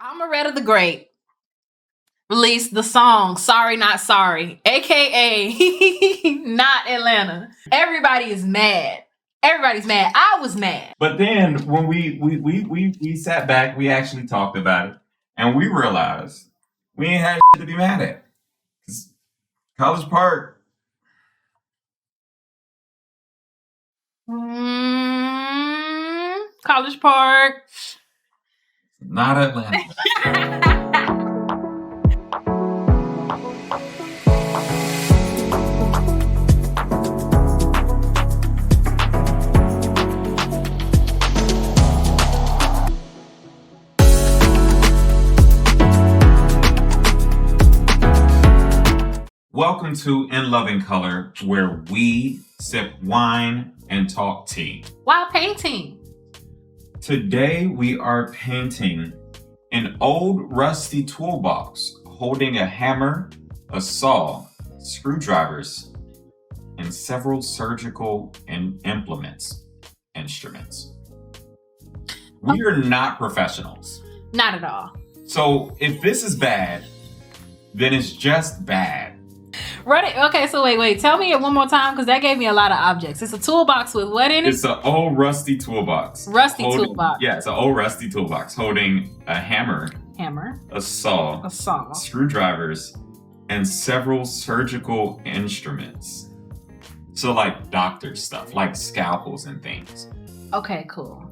Amaretta the Great released the song Sorry Not Sorry, aka Not Atlanta. Everybody is mad. Everybody's mad. I was mad. But then when we sat back, we actually talked about it, and we realized we ain't had shit to be mad at. 'Cause College Park, College Park. not Atlanta. Welcome to In Loving Color, where we sip wine and talk tea. While painting. Today we are painting an old rusty toolbox holding a hammer, a saw, screwdrivers, and several surgical instruments. We are not professionals. Not at all. So if this is bad, then it's just bad. Run it. Okay, so wait. Tell me it one more time because that gave me a lot of objects. It's a toolbox with what in it? It's an old rusty toolbox. Toolbox. Yeah, it's an old rusty toolbox holding a hammer, a saw, screwdrivers, and several surgical instruments. So like doctor stuff, like scalpels and things. Okay, cool.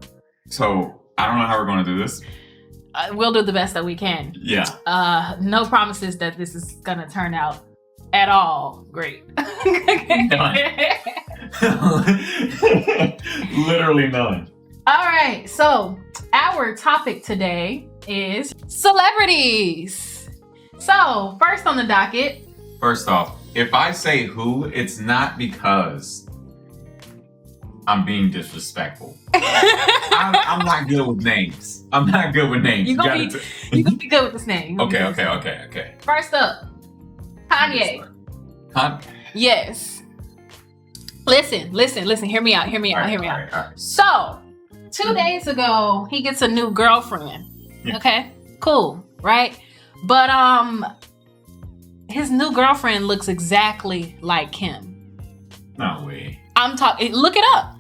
So I don't know how we're going to do this. We'll do the best that we can. Yeah. No promises that this is gonna turn out at all great. Literally none. All right, so our topic today is celebrities. So first on the docket. First off, if I say who, it's not because I'm being disrespectful. I'm not good with names. You're gonna be good with this name. Okay. First up, Kanye. Yes. Listen. Hear me out. So, 2 days ago, he gets a new girlfriend. Yeah. Okay, cool, right? But his new girlfriend looks exactly like Kim. No way. I'm talking. Look it up.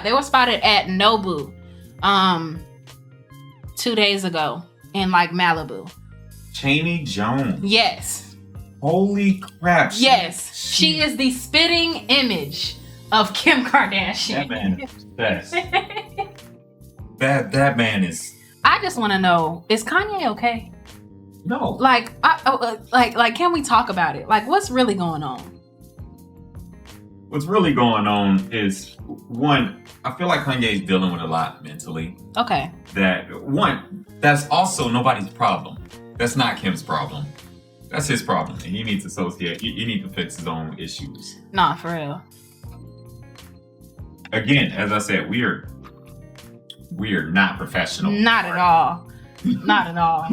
They were spotted at Nobu, 2 days ago in like Malibu. Cheney Jones. Yes. Holy crap. Yes. She is the spitting image of Kim Kardashian. That man is best. that man is. I just want to know, is Kanye okay? No. Like, can we talk about it? Like, what's really going on? What's really going on is, one, I feel like Kanye's dealing with a lot mentally. Okay. That's also nobody's problem. That's not Kim's problem. That's his problem. And he needs to associate. He needs to fix his own issues. Nah, for real. Again, as I said, we are not professional. Not at all. Not at all.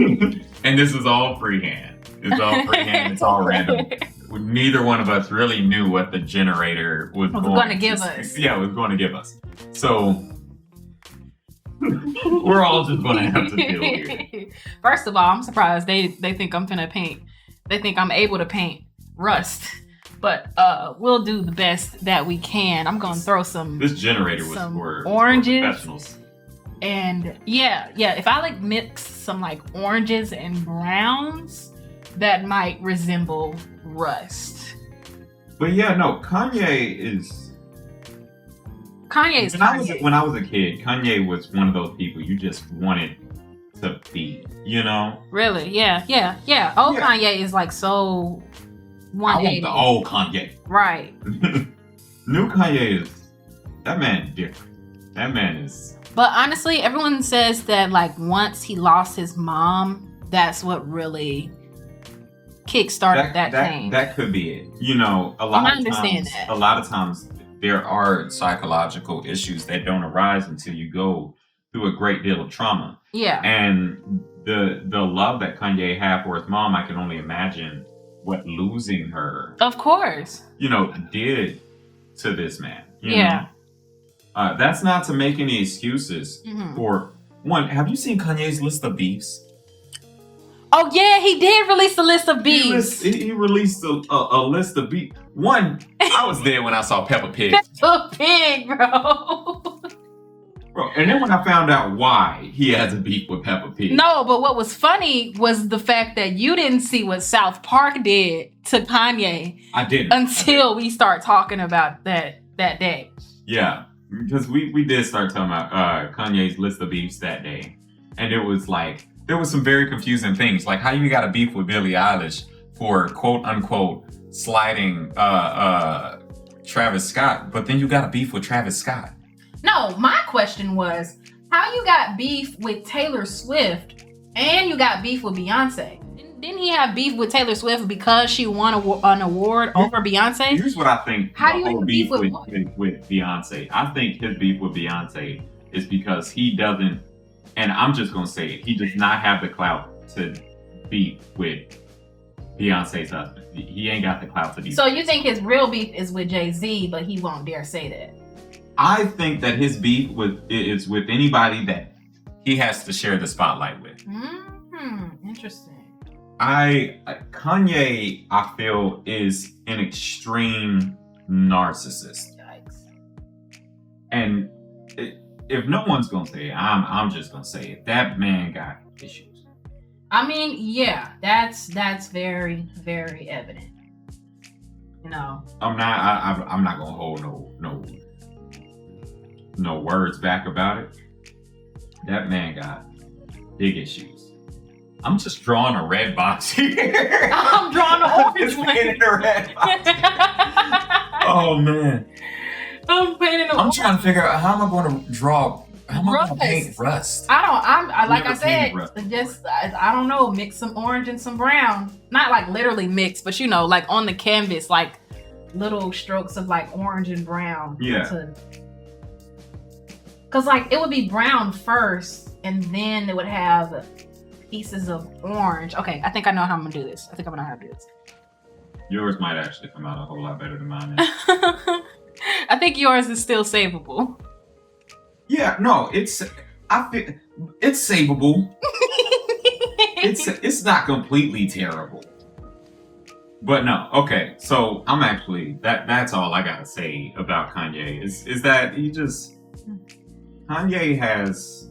And this is all freehand. It's all freehand. It's all random. Neither one of us really knew what the generator was going to give us. Yeah, it was going to give us. So we're all just going to have to deal with it. First of all, I'm surprised they think I'm finna paint. They think I'm able to paint rust. But we'll do the best that we can. I'm going to throw some. This generator was for oranges. Professionals. And yeah. If I like mix some like oranges and browns, that might resemble rust. But yeah, no, Kanye is. When I was a kid, Kanye was one of those people you just wanted to be, you know? Really? Yeah. Old Kanye is like so 180. I want the old Kanye. Right. New Kanye that man is different. That man is. But honestly, everyone says that like once he lost his mom, that's what really kickstarted that change. That could be it. You know, a lot of times there are psychological issues that don't arise until you go through a great deal of trauma. Yeah. And the love that Kanye had for his mom, I can only imagine what losing her, of course, did to this man. You know? That's not to make any excuses for one. Have you seen Kanye's list of beefs? Oh yeah, he did release a list of beefs. He released a list of beef. One, I was there when I saw Peppa Pig. Peppa Pig, bro. Bro, and then when I found out why he has a beef with Peppa Pig. No, but what was funny was the fact that you didn't see what South Park did to Kanye. I didn't. Until we start talking about that day. Yeah, because we did start talking about Kanye's list of beefs that day. And it was like, there was some very confusing things. Like how you got a beef with Billie Eilish for quote unquote sliding Travis Scott, but then you got a beef with Travis Scott. No, my question was, how you got beef with Taylor Swift and you got beef with Beyonce? Didn't he have beef with Taylor Swift because she won an award over Beyonce? Here's what I think. How do you have beef with Beyonce? I think his beef with Beyonce is because he doesn't, and I'm just going to say it, he does not have the clout to beef with Beyonce's husband. He ain't got the clout to beef. So you think his real beef is with Jay-Z, but he won't dare say that? I think that his beef is with anybody that he has to share the spotlight with. Interesting. Kanye, I feel, is an extreme narcissist. Yikes. And if no one's gonna say it, I'm just gonna say it. That man got issues. I mean, yeah, that's very, very evident. You know. I'm not gonna hold no words back about it. That man got big issues. I'm just drawing a red box here. I'm drawing an orange one. A red box. Oh man. I'm painting I'm trying to figure out how am I going to draw. How am I going to paint rust? I like I said, just I don't know. Mix some orange and some brown. Not like literally mix, but you know, like on the canvas, like little strokes of like orange and brown. Yeah. Cause like it would be brown first, and then it would have pieces of orange. Okay, I think I know how I'm gonna do this. Yours might actually come out a whole lot better than mine. I think yours is still savable. Yeah, no, it's savable. it's not completely terrible. But no, okay. So I'm actually that's all I gotta say about Kanye is that Kanye has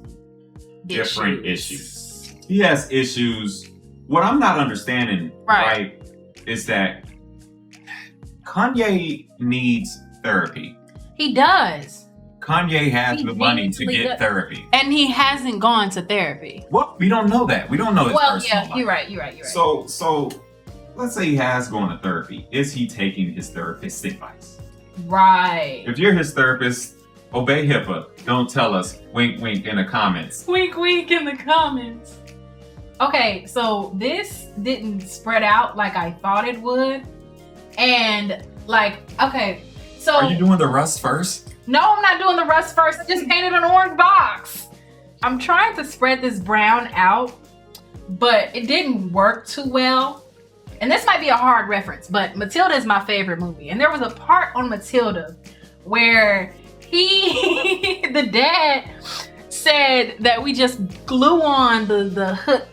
different issues. He has issues. What I'm not understanding, right, is that Kanye needs therapy. He does. Kanye has the money to get therapy. And he hasn't gone to therapy. Well, we don't know that. We don't know his personal life. You're right. So let's say he has gone to therapy. Is he taking his therapist's advice? Right. If you're his therapist, obey HIPAA. Don't tell us wink wink in the comments. Wink wink in the comments. Okay, so this didn't spread out like I thought it would. And like, okay, so are you doing the rust first? No, I'm not doing the rust first. I just painted an orange box. I'm trying to spread this brown out, but it didn't work too well. And this might be a hard reference, but Matilda is my favorite movie. And there was a part on Matilda where the dad said that we just glue on the hood,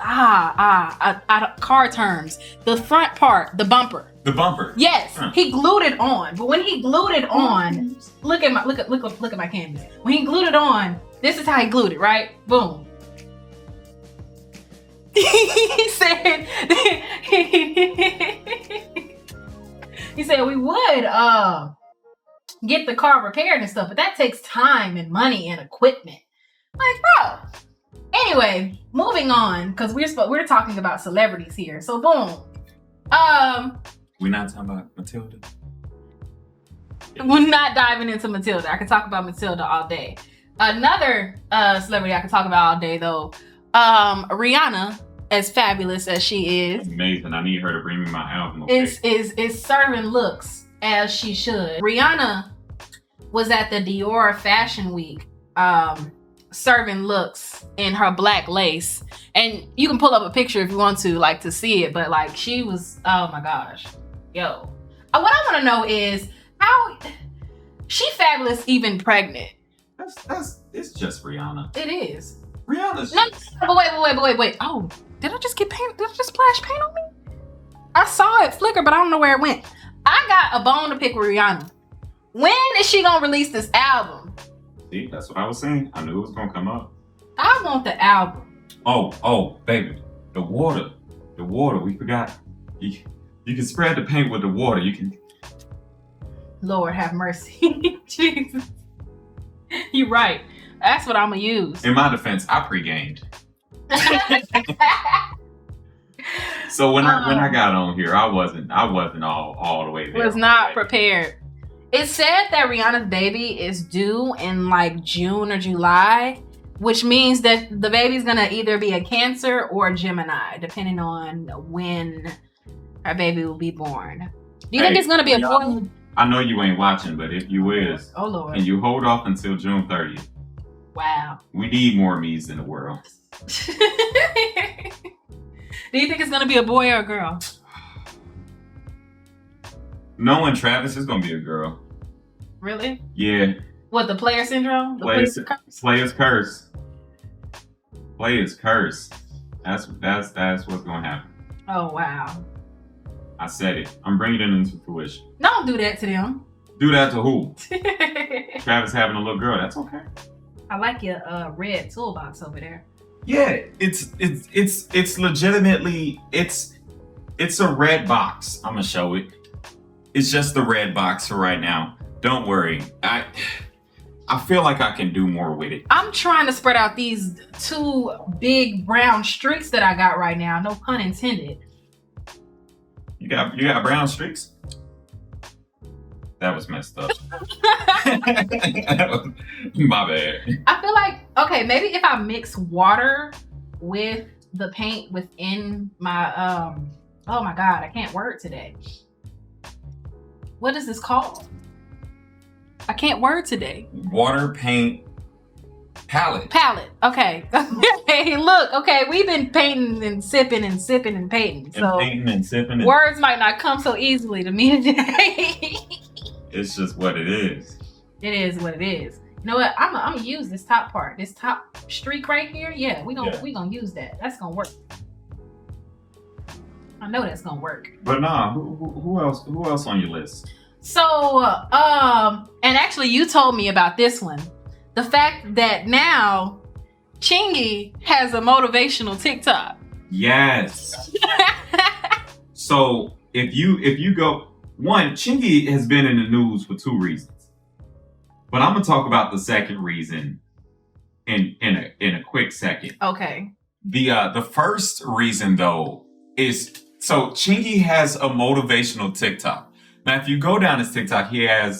car terms, the front part, the bumper. The bumper. Yes, he glued it on. But when he glued it on, look at my canvas. When he glued it on, this is how he glued it, right? Boom. He said we would get the car repaired and stuff, but that takes time and money and equipment. Like, bro. Anyway, moving on, because we're talking about celebrities here. So boom. We're not talking about Matilda. We're not diving into Matilda. I could talk about Matilda all day. Another celebrity I could talk about all day though. Rihanna, as fabulous as she is. Amazing. I need her to bring me my album. Okay? Is serving looks as she should. Rihanna was at the Dior Fashion Week serving looks in her black lace. And you can pull up a picture if you want to, like, to see it. But like, she was, oh my gosh. Yo. What I want to know is how she fabulous even pregnant. It's just Rihanna. It is. Rihanna's no, but wait. Oh, Did I just get paint? Did I just splash paint on me? I saw it flicker, but I don't know where it went. I got a bone to pick with Rihanna. When is she gonna release this album? See, that's what I was saying. I knew it was gonna come up. I want the album. Oh, baby, the water. We forgot. You can spread the paint with the water. You can. Lord have mercy, Jesus. You're right. That's what I'm gonna use. In my defense, I pre-gamed. So when I got on here, I wasn't all the way there. Was not prepared. It's said that Rihanna's baby is due in like June or July, which means that the baby's gonna either be a Cancer or a Gemini, depending on when her baby will be born. Do you think it's gonna be a boy? I know you ain't watching, but if you is, oh Lord, and you hold off until June 30th. Wow. We need more me's in the world. Do you think it's gonna be a boy or a girl? Knowing Travis, is gonna be a girl. Really? Yeah. What, the player syndrome? Player's curse. Player's curse. That's what's gonna happen. Oh wow. I said it. I'm bringing it into fruition. Don't do that to them. Do that to who? Travis having a little girl. That's okay. I like your red toolbox over there. Yeah, it's legitimately it's a red box. I'm gonna show it. It's just the red box for right now. Don't worry. I feel like I can do more with it. I'm trying to spread out these 2 big brown streaks that I got right now. No pun intended. You got brown streaks? That was messed up. My bad. I feel like, okay, maybe if I mix water with the paint within my, oh my God, I can't word today. What is this called? I can't word today. Water, paint, palette. Palette, okay. Hey, look, okay, we've been painting and sipping and painting. So painting and sipping. Words might not come so easily to me today. It's just what it is. It is what it is. You know what? I'm gonna use this top part, this top streak right here. Yeah, we gonna use that. That's gonna work. I know that's gonna work. But nah, who else on your list? So, and actually, you told me about this one. The fact that now Chingy has a motivational TikTok. Yes. So if you go. One, Chingy has been in the news for 2 reasons, but I'm gonna talk about the second reason in a quick second. Okay. The first reason though is so Chingy has a motivational TikTok. Now, if you go down his TikTok, I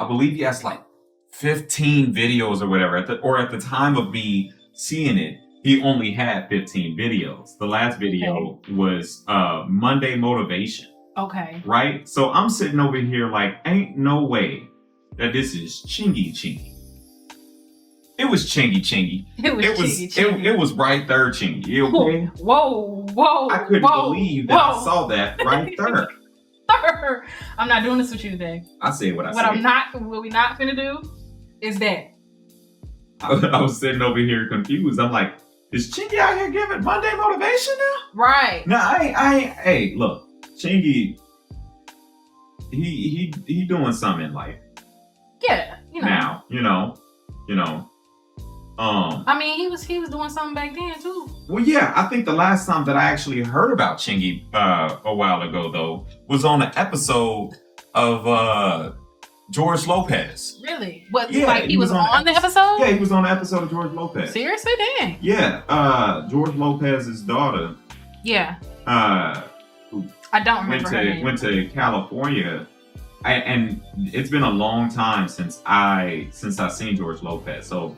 believe he has like 15 videos or whatever. At the time of me seeing it, he only had 15 videos. The last video was Monday Motivation. Okay. Right? So I'm sitting over here like, ain't no way that this is Chingy. It was Chingy. It was right there, Chingy. Okay? Whoa. I couldn't believe that I saw that right there. I'm not doing this with you today. I said what I said. What we not finna do is that. I was sitting over here confused. I'm like, is Chingy out here giving Monday Motivation now? Right. No, hey, look. Chingy, he doing something in life. Yeah, you know. Now, you know. I mean, he was doing something back then too. Well, yeah, I think the last time that I actually heard about Chingy a while ago though was on an episode of George Lopez. Really? What? Yeah, like he was on the episode? Yeah, he was on the episode of George Lopez. Seriously, dang. Yeah, George Lopez's daughter. Yeah. I don't remember her name. Went to California, and it's been a long time since I seen George Lopez. So,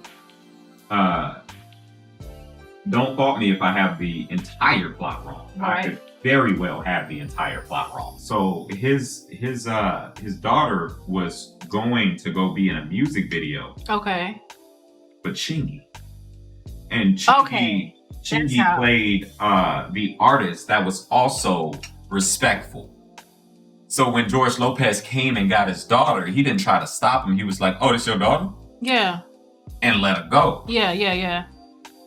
don't fault me if I have the entire plot wrong. Right. I could very well have the entire plot wrong. So his daughter was going to go be in a music video. Okay. But Chingy. And Chingy played the artist that was also respectful. So when George Lopez came and got his daughter, he didn't try to stop him. He was like, "Oh, this your daughter?" Yeah. And let her go. Yeah.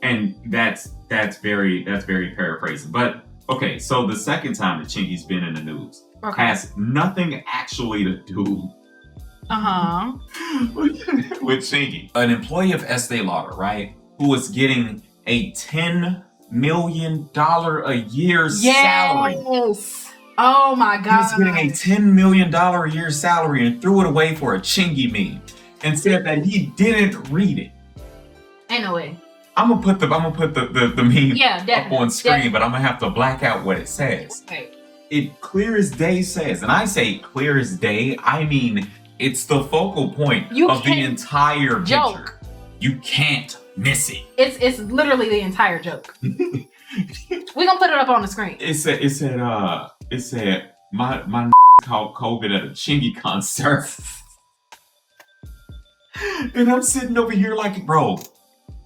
And that's That's very paraphrasing. But okay, so the second time that Chingy's been in the news has nothing actually to do with Chingy. An employee of Estee Lauder, right? Who was getting a $10 million a year salary. Oh my God. He was getting a $10 million a year salary and threw it away for a Chingy meme and said that he didn't read it. Ain't no way. I'm gonna put the meme up on screen, but I'm gonna have to black out what it says. Okay. It clear as day says, and I say clear as day, I mean it's the focal point of the entire picture. You can't miss it. It's literally the entire joke. We're gonna put it up on the screen. It said my caught COVID at a Chingy concert. And I'm sitting over here like, bro,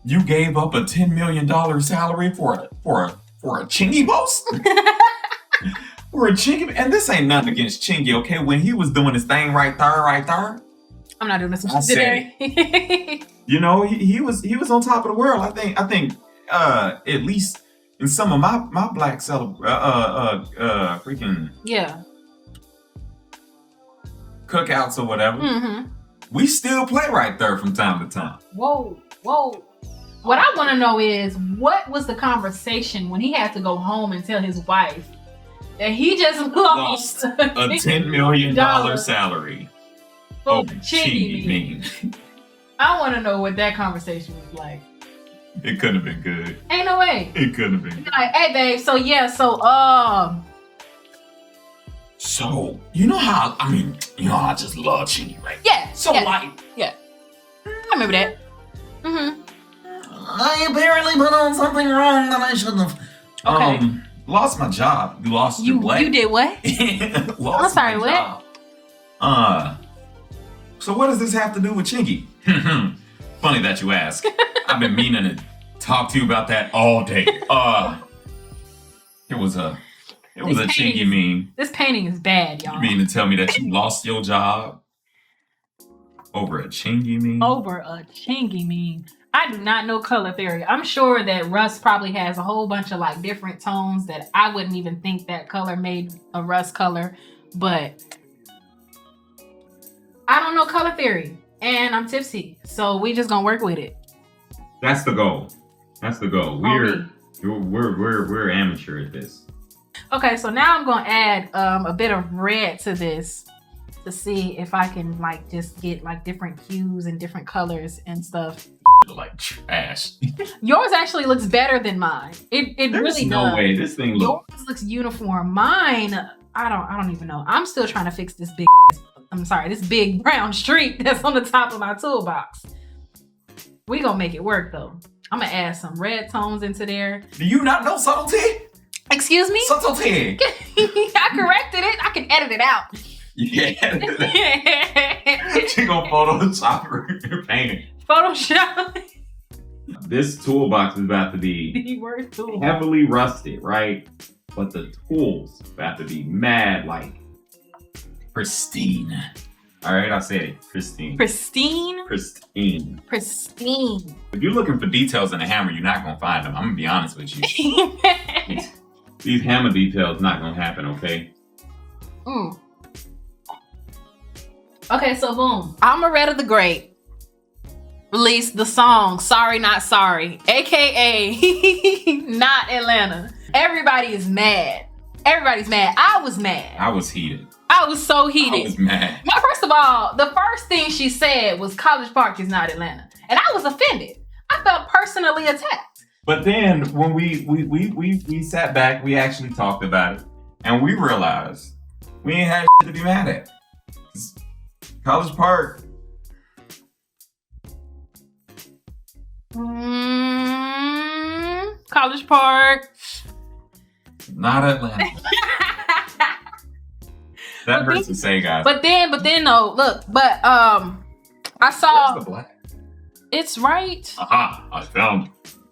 you gave up a $10 million salary for a Chingy post? For a Chingy? And this ain't nothing against Chingy, okay? When he was doing his thing right there. I'm not doing this with you today. You know, he was on top of the world. I think at least in some of my black freaking cookouts or whatever, we still play right there from time to time. Whoa. What I want to know is, what was the conversation when he had to go home and tell his wife that he just lost a $10 million salary for Chingy meme? I want to know what that conversation was like. It couldn't have been good. Ain't no way. It couldn't have been good. Like, hey, babe. So you know how I just love Chingy, right? Yeah. So I remember that. I apparently put on something wrong that I shouldn't have. Okay. Lost my job. You lost your leg. You did what? I'm sorry, what? Job. So what does this have to do with Chingy? Funny that you ask. I've been meaning to talk to you about that all day. It was a Chingy meme. This painting is bad, y'all. You mean to tell me that you lost your job over a Chingy meme? Over a Chingy meme. I do not know color theory. I'm sure that Russ probably has a whole bunch of like different tones that I wouldn't even think that color made a Russ color, but I don't know color theory and I'm tipsy, so we just gonna work with it. That's the goal. We're amateur at this. Okay, so now I'm gonna add a bit of red to this to see if I can like just get like different hues and different colors and stuff. Like trash. Yours actually looks better than mine. It really does. No way. This thing yours looks uniform. Mine, I don't even know. I'm still trying to fix this big brown streak that's on the top of my toolbox. We gonna make it work though. I'm gonna add some red tones into there. Do you not know subtlety? Excuse me? Subtlety. I corrected it. I can edit it out. Yeah. She gonna Photoshop her painting. Photoshop. This toolbox is about to be heavily rusted, right? But the tools about to be mad, like pristine. All right, I said it. Pristine. Pristine? Pristine. Pristine. If you're looking for details in a hammer, you're not gonna find them. I'm gonna be honest with you. These hammer details not gonna happen, okay? Okay, so boom. Amaretta the Great released the song Sorry Not Sorry, aka Not Atlanta. Everybody is mad. Everybody's mad. I was mad. I was heated. I was so heated. I was mad. Now, first of all, the first thing she said was College Park is not Atlanta. And I was offended. I felt personally attacked. But then when we sat back, we actually talked about it, and we realized we ain't had shit to be mad at. College Park. College Park. Not Atlanta. That hurts to say, guys. But then, no, look, I saw. Where's the black? It's right. Aha! I found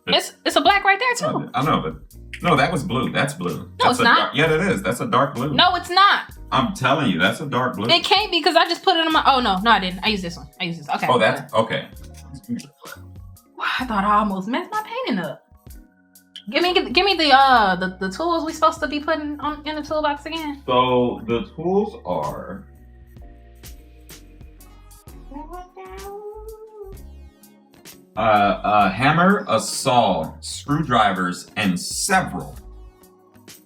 it. It's a black right there too. I know, but no, that was blue. That's blue. No, it's not. Yeah, it is. That's a dark blue. No, it's not. I'm telling you, that's a dark blue. It can't be because I just put it in my. Oh no, I didn't. I used this one. Okay. Oh, that's okay. I thought I almost messed my painting up. Give me the tools we supposed to be putting in the toolbox again. So the tools are a hammer, a saw, screwdrivers, and several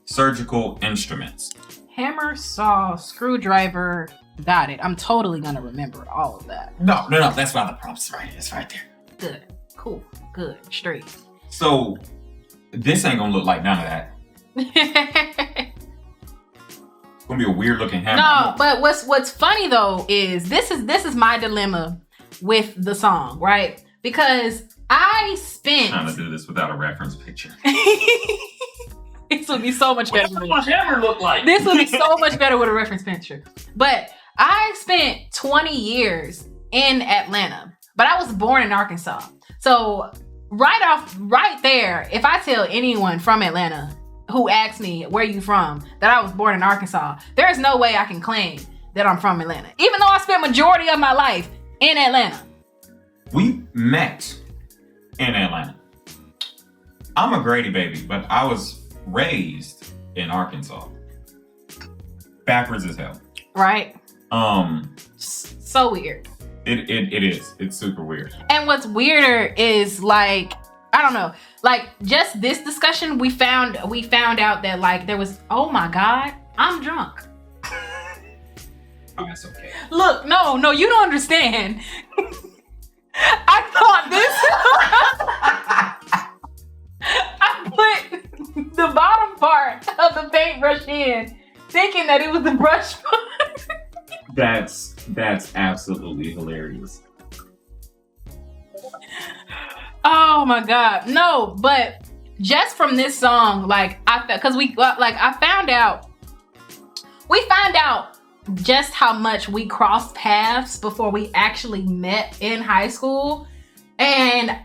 surgical instruments. Hammer, saw, screwdriver. Got it. I'm totally gonna remember all of that. No. That's why the prompt's right. It's right there. Good. Cool. Good. Straight. So this ain't gonna look like none of that. It's gonna be a weird looking hammer. No, but what's funny though is this is my dilemma with the song, right? Because I spent trying to do this without a reference picture. This would be so much better. What does my hammer look like? This would be so much better with a reference picture. But I spent 20 years in Atlanta, but I was born in Arkansas. So right there, if I tell anyone from Atlanta who asks me where you from that I was born in Arkansas, there is no way I can claim that I'm from Atlanta, even though I spent majority of my life in Atlanta. We met in Atlanta. I'm a Grady baby, but I was raised in Arkansas. Backwards as hell. Right. So weird. It is. It's super weird. And what's weirder is like, I don't know, like just this discussion, we found out that like there was, oh my God, I'm drunk. Oh, that's okay. Look, no, you don't understand. I thought I put the bottom part of the paintbrush in, thinking that it was the brush part. That's absolutely hilarious. Oh my God. No, but just from this song, like we found out just how much we crossed paths before we actually met in high school. And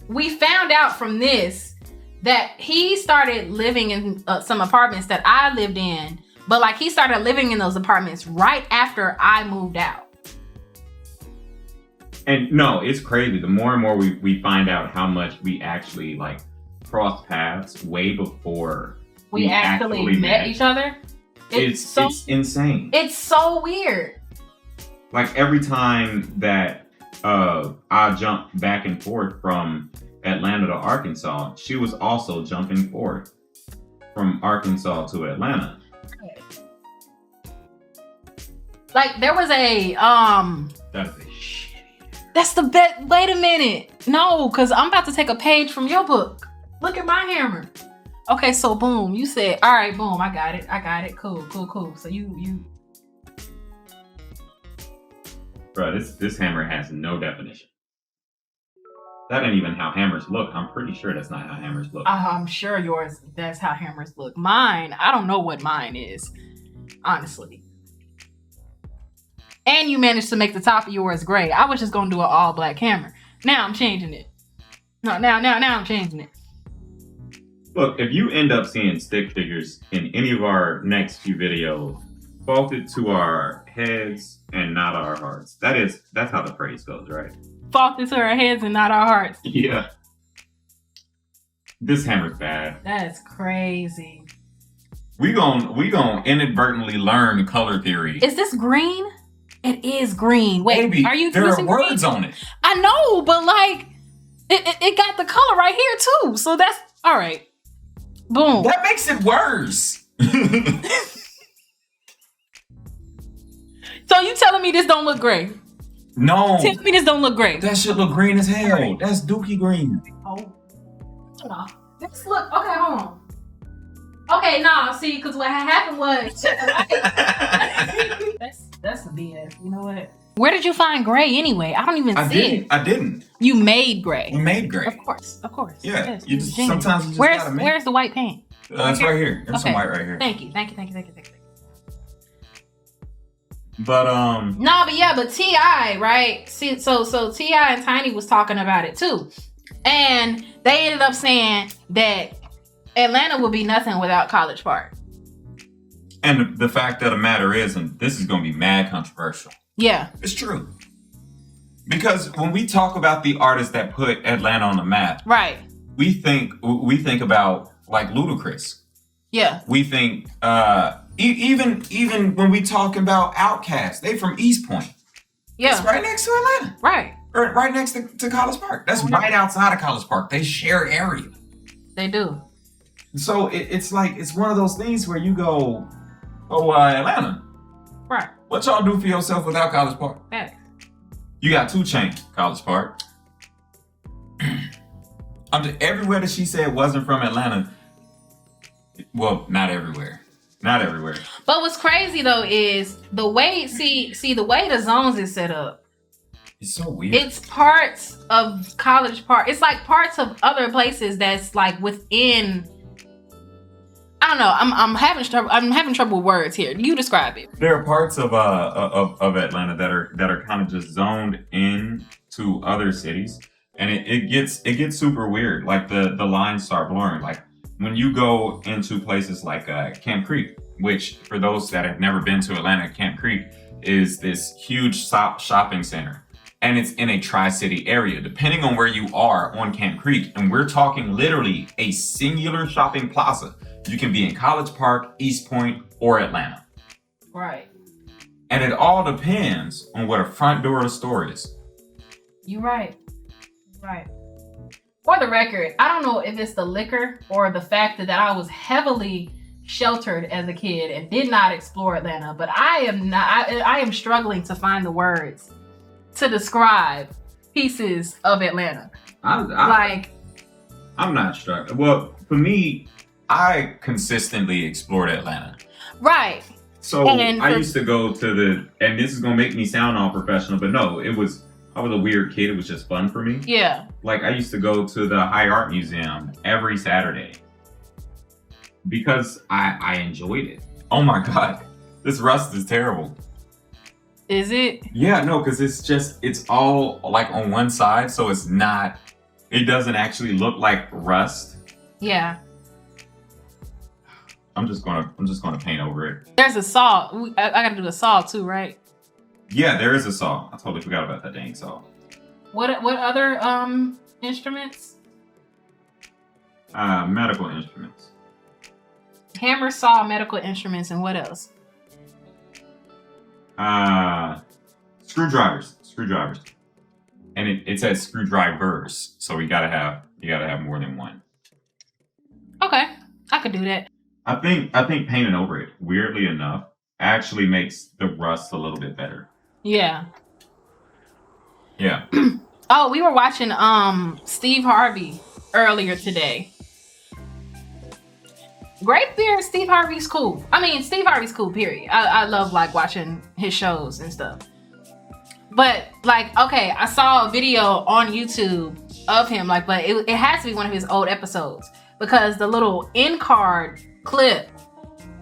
we found out from this that he started living in some apartments that I lived in, but like he started living in those apartments right after I moved out. And no, it's crazy. The more and more we find out how much we actually like crossed paths way before we actually met each other. It's insane. It's so weird. Like every time that I jumped back and forth from Atlanta to Arkansas, she was also jumping forth from Arkansas to Atlanta. Like there was a That is a shitty. That's the best. Wait a minute. No, because I'm about to take a page from your book. Look at my hammer. Okay, so boom, you said, all right, boom, I got it. Cool. So you. Bro, this hammer has no definition. That ain't even how hammers look. I'm pretty sure that's not how hammers look. I'm sure yours, that's how hammers look. Mine, I don't know what mine is, honestly. And you managed to make the top of yours gray. I was just gonna do an all black hammer. Now I'm changing it. No, now I'm changing it. Look, if you end up seeing stick figures in any of our next few videos, fault it to our heads and not our hearts. That's how the phrase goes, right? Fault it to our heads and not our hearts. Yeah. This hammer's bad. That's crazy. We gon' inadvertently learn color theory. Is this green? It is green. Wait, Baby, are you there using are words green? on it. I know, but like, it got the color right here too. So that's all right. Boom. That makes it worse. So you telling me this don't look gray? No. Tell me this don't look gray. That shit look green as hell. That's dookie green. Oh. This look, okay, hold on. Okay, nah, see, because what happened was... that's the BS, you know what? Where did you find gray anyway? I don't even see it. I didn't. You made gray. We made gray. Of course. Yeah. Yes, Sometimes you just gotta make. Where's the white paint? It's right here. There's some white right here. Thank you. But but T.I., right? See, so T.I. and Tiny was talking about it too. And they ended up saying that Atlanta would be nothing without College Park. And the fact of the matter is, and this is going to be mad controversial. Yeah. It's true. Because when we talk about the artists that put Atlanta on the map, right, we think about like Ludacris. Yeah. We think even when we talk about Outkast, they from East Point. Yeah. It's right next to Atlanta. Right. Or right next to College Park. That's right outside of College Park. They share area. They do. So it's like, it's one of those things where you go, oh, Atlanta. Right. What y'all do for yourself without College Park? Yeah. You got 2 Chainz, College Park. Everywhere that she said wasn't from Atlanta. Well, not everywhere. Not everywhere. But what's crazy though is the way the way the zones is set up. It's so weird. It's parts of College Park. It's like parts of other places that's like within. I don't know. I'm having trouble with words here. You describe it. There are parts of Atlanta that are kind of just zoned in to other cities, and it gets super weird. Like the lines start blurring. Like when you go into places like Camp Creek, which for those that have never been to Atlanta, Camp Creek is this huge shopping center. And it's in a tri-city area, depending on where you are on Camp Creek. And we're talking literally a singular shopping plaza. You can be in College Park, East Point, or Atlanta. Right. And it all depends on what a front door of the store is. You're right. Right. For the record, I don't know if it's the liquor or the fact that I was heavily sheltered as a kid and did not explore Atlanta, but I am struggling to find the words to describe pieces of Atlanta. I'm not struggling. Well, for me, I consistently explored Atlanta. Right. So I used to go to and this is gonna make me sound all professional, but no, I was a weird kid. It was just fun for me. Yeah. Like I used to go to the High Art Museum every Saturday because I enjoyed it. Oh my God, this rust is terrible. Is it? Yeah, no, because it's all like on one side, so it doesn't actually look like rust. Yeah. I'm just gonna paint over it. There's a saw. I gotta do the saw too, right? Yeah, there is a saw. I totally forgot about that dang saw. What other instruments? Medical instruments. Hammer, saw, medical instruments, and what else? Screwdrivers, and it says screwdrivers, so you gotta have more than one. Okay, I could do that. I think painting over it, weirdly enough, actually makes the rust a little bit better. Yeah. Yeah. Oh, we were watching Steve Harvey earlier today. Great beard. Steve Harvey's cool. I mean, Steve Harvey's cool, period. I love like watching his shows and stuff. But like, okay, I saw a video on YouTube of him, like, but it has to be one of his old episodes because the little end card clip,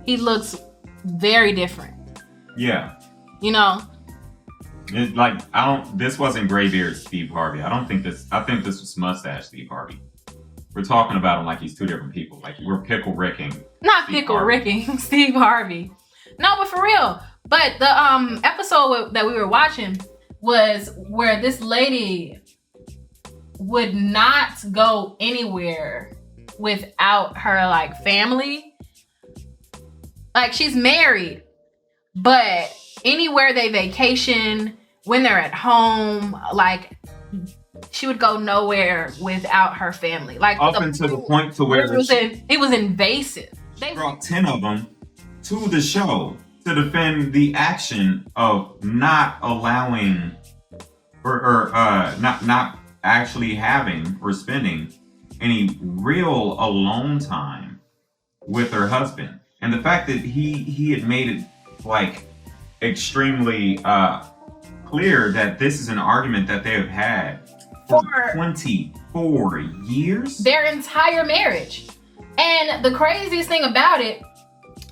he looks very different. Yeah. You know? It's like, this wasn't gray beard Steve Harvey. I think this was mustache Steve Harvey. We're talking about him like he's two different people. Like we're Pickle Ricking. Not Pickle Ricking, Steve Harvey. No, but for real. But the episode that we were watching was where this lady would not go anywhere without her like family. Like she's married, but anywhere they vacation, when they're at home, like she would go nowhere without her family. Like up until the point to where it was invasive. They brought 10 of them to the show to defend the action of not allowing or not actually having or spending any real alone time with her husband. And the fact that he had made it like extremely clear that this is an argument that they have had for 24 years. Their entire marriage. And the craziest thing about it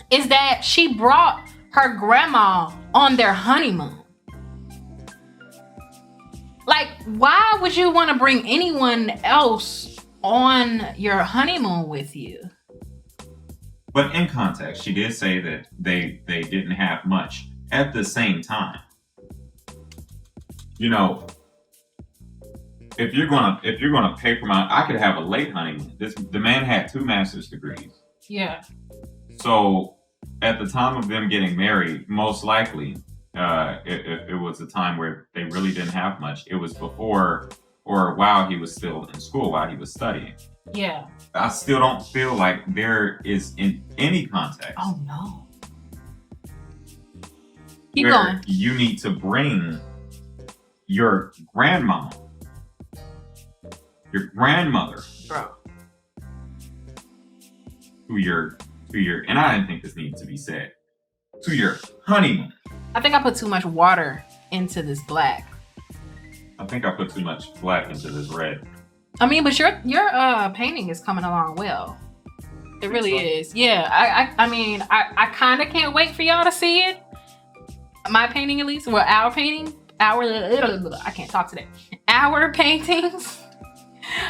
is that she brought her grandma on their honeymoon. Like, why would you want to bring anyone else on your honeymoon with you? But in context, she did say that they didn't have much at the same time. You know, if you're gonna pay for my, I could have a late honeymoon. The man had 2 master's degrees. Yeah. So at the time of them getting married, most likely, it was a time where they really didn't have much. It was before or while he was still in school, while he was studying. Yeah. I still don't feel like there is in any context. Oh no. Keep going. You need to bring your grandmama, your grandmother, bro, to your, and I didn't think this needed to be said, to your honeymoon. I think I put too much water into this black. I think I put too much black into this red. I mean, but your painting is coming along well. It really is. Yeah. I mean, I kind of can't wait for y'all to see it. My painting, at least. Well, our painting. I can't talk today. Our paintings.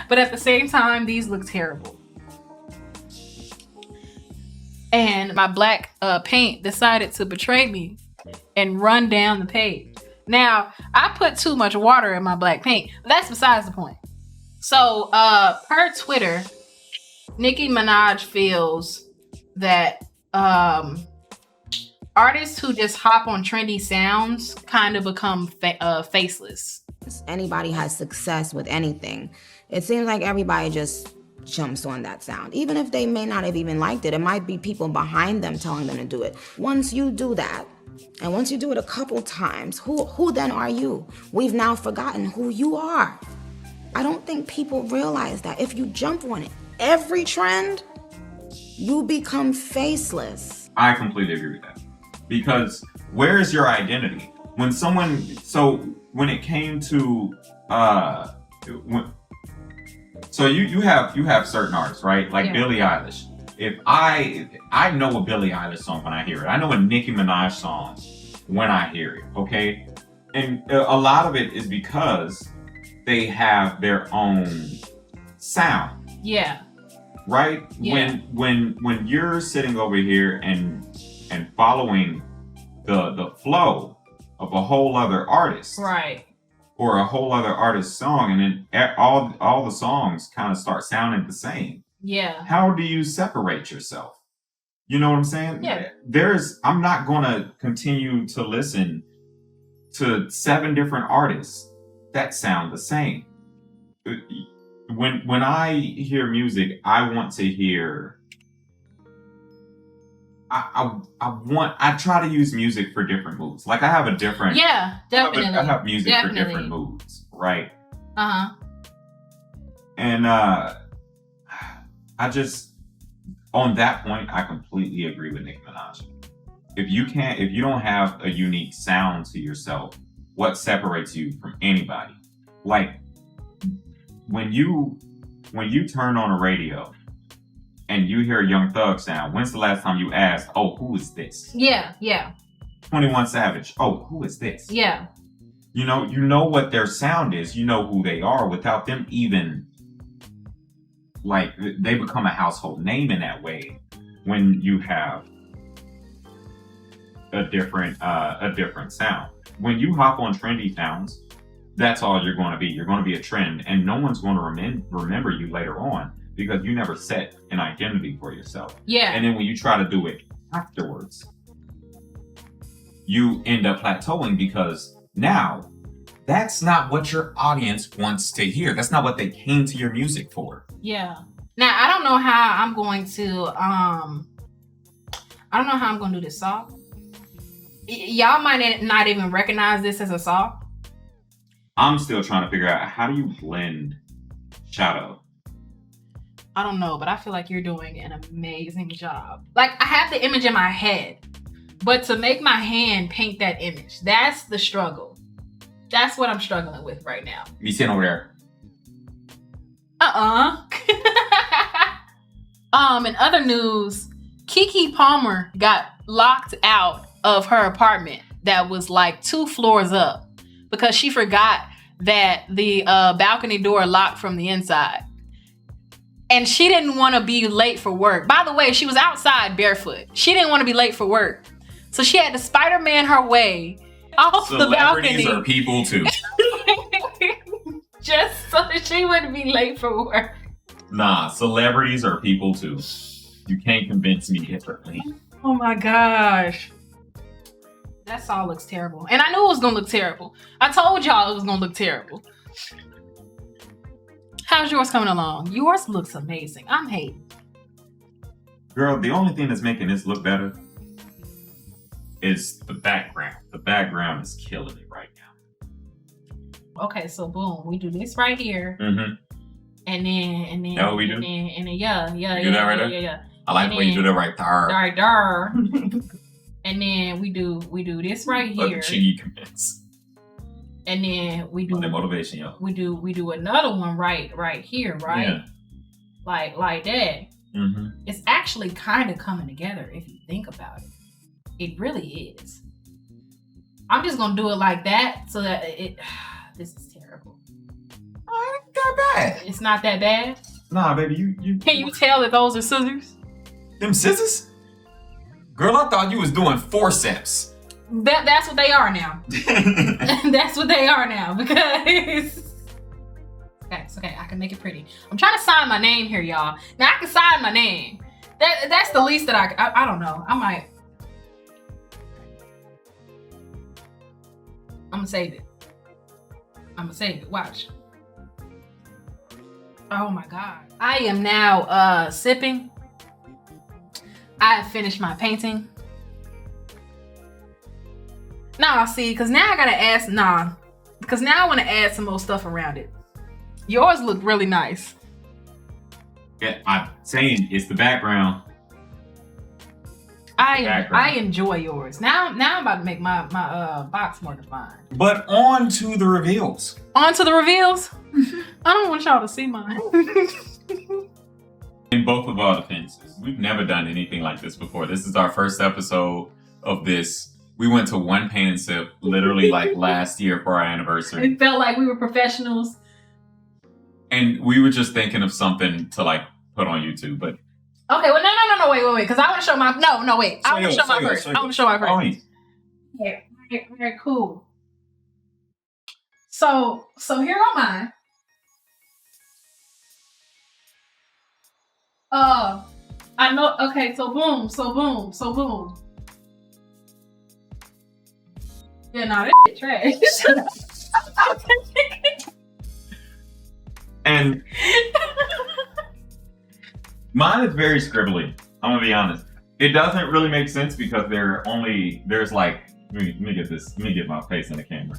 But at the same time, these look terrible. And my black paint decided to betray me and run down the page. Now, I put too much water in my black paint. But that's besides the point. So, per Twitter, Nicki Minaj feels that artists who just hop on trendy sounds kind of become faceless. Anybody has success with anything. It seems like everybody just jumps on that sound. Even if they may not have even liked it, it might be people behind them telling them to do it. Once you do that, and once you do it a couple times, who then are you? We've now forgotten who you are. I don't think people realize that if you jump on it, every trend, you become faceless. I completely agree with that. Because where is your identity? When it came to you have certain artists, right? Like Billie Eilish. If I know a Billie Eilish song when I hear it. I know a Nicki Minaj song when I hear it, okay? And a lot of it is because they have their own sound. Yeah. Right? Yeah. When you're sitting over here and following the flow of a whole other artist. Right. Or a whole other artist's song, and then all the songs kind of start sounding the same. Yeah. How do you separate yourself? You know what I'm saying? Yeah. I'm not gonna continue to listen to 7 different artists that sound the same. When I hear music, I want to hear. I try to use music for different moods. Like I have a different. Yeah, definitely. I have music for different moods, right? Uh-huh. And I just, on that point, I completely agree with Nicki Minaj. If you don't have a unique sound to yourself, what separates you from anybody? Like when you turn on a radio and you hear a Young Thug sound, when's the last time you asked, oh, who is this? Yeah, yeah. 21 Savage, oh, who is this? Yeah. You know what their sound is. You know who they are without them even, like, they become a household name in that way when you have a different sound. When you hop on trendy sounds, that's all you're going to be. You're going to be a trend, and no one's going to remember you later on because you never set an identity for yourself. Yeah. And then when you try to do it afterwards, you end up plateauing because now that's not what your audience wants to hear. That's not what they came to your music for. Yeah. Now, I don't know how I'm going to do this song. Y'all might not even recognize this as a song. I'm still trying to figure out, how do you blend shadow? I don't know, but I feel like you're doing an amazing job. Like, I have the image in my head, but to make my hand paint that image, that's the struggle. That's what I'm struggling with right now. You sitting over there. In other news, Keke Palmer got locked out of her apartment that was like 2 floors up because she forgot that the balcony door locked from the inside. And she didn't want to be late for work. By the way, she was outside barefoot. She didn't want to be late for work. So she had to Spider-Man her way off the balcony. Celebrities are people too. Just so that she wouldn't be late for work. Nah, celebrities are people too. You can't convince me differently. Oh my gosh. That saw looks terrible. And I knew it was gonna look terrible. I told y'all it was gonna look terrible. How's yours coming along? Yours looks amazing. I'm hating. Girl, the only thing that's making this look better is the background. The background is killing it right now. Okay, so boom, we do this right here. Mm-hmm. And then That's what we do? And then yeah. You do that right there? Yeah. I like when you do that right there. Right there. And then we do this right here. Let the chingy commence. And then we do the motivation, yo. We do another one right here, right? Yeah. Like that. Mm-hmm. It's actually kind of coming together if you think about it. It really is. I'm just gonna do it like that so that this is terrible. Oh, it ain't that bad. It's not that bad. Nah, baby, you Can you tell that those are scissors? Them scissors? Girl, I thought you was doing forceps. That's what they are now. That's what they are now because. Okay, it's okay. I can make it pretty. I'm trying to sign my name here, y'all. Now I can sign my name. That's the least that I don't know. I might. I'm gonna save it. Watch. Oh my God. I am now sipping. I have finished my painting. Nah, see, because now I gotta add, because now I want to add some more stuff around it. Yours look really nice. Yeah, I'm saying it's the background. I enjoy yours. Now I'm about to make my box more defined. But on to the reveals. On to the reveals? I don't want y'all to see mine. In both of our defenses, we've never done anything like this before. This is our first episode of this. We went to one paint and sip literally like last year for our anniversary. It felt like we were professionals. And we were just thinking of something to like put on YouTube, but okay, well, no, wait, because I want to show my, wait. I want to show my first. I want to show my first. Yeah, very cool. So here are mine. I know, okay, so boom. Yeah, nah, that shit trash. And mine is very scribbly. I'm gonna be honest. It doesn't really make sense because there's like, let me get this. Let me get my face in the camera.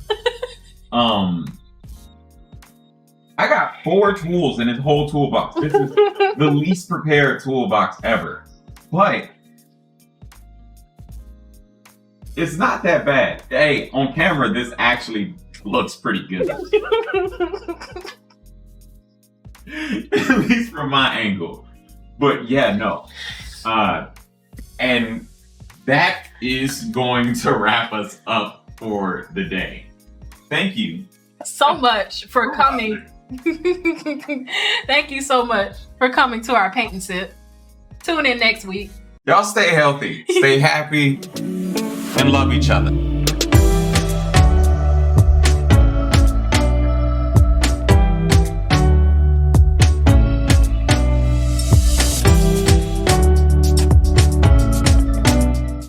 I got 4 tools in this whole toolbox. This is the least prepared toolbox ever. But it's not that bad. Hey, on camera, this actually looks pretty good. At least from my angle. But yeah, no. And that is going to wrap us up for the day. Thank you so much for coming. Thank you so much for coming to our paint and sip. Tune in next week. Y'all stay healthy, stay happy, and love each other.